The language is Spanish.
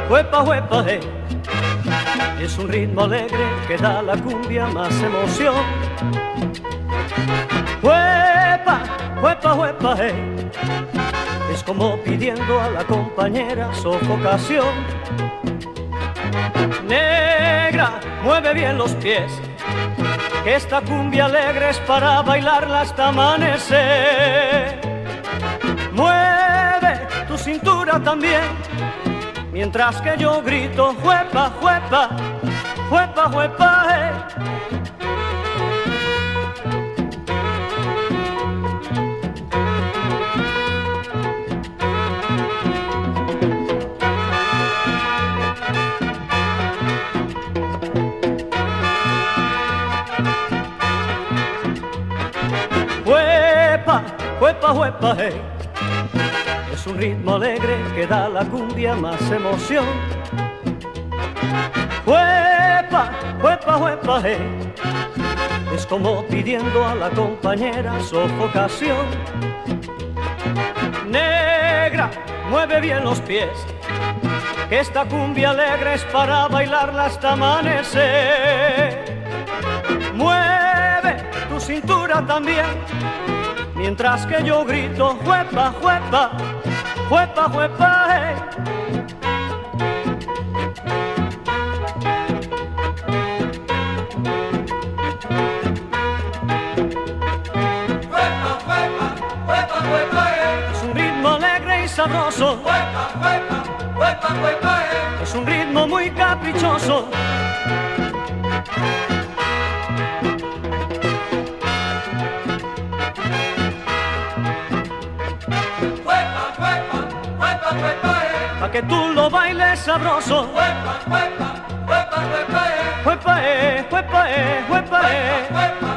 Huepa, huepa, es un ritmo alegre que da a la cumbia más emoción. Huepa, huepa, huepa, es como pidiendo a la compañera sofocación. Negra, mueve bien los pies, que esta cumbia alegre es para bailarla hasta amanecer. Mueve tu cintura también, mientras que yo grito huepa, huepa, huepa, huepa, Huepa, huepa, huepa, es un ritmo alegre que da a la cumbia más emoción. Huepa, huepa, huepa, es como pidiendo a la compañera sofocación. Negra, mueve bien los pies, que esta cumbia alegre es para bailarla hasta amanecer. Mueve tu cintura también, mientras que yo grito huepa, huepa, huepa, huepa, Huepa, huepa, huepa, huepa, Es un ritmo alegre y sabroso, huepa, huepa, huepa, huepa, es un ritmo muy caprichoso. huepa, huepa, huepa, huepa, Pa' que tú lo bailes sabroso. huepa, huepa, huepa, huepa, Huepa, huepa, huepa, huepa,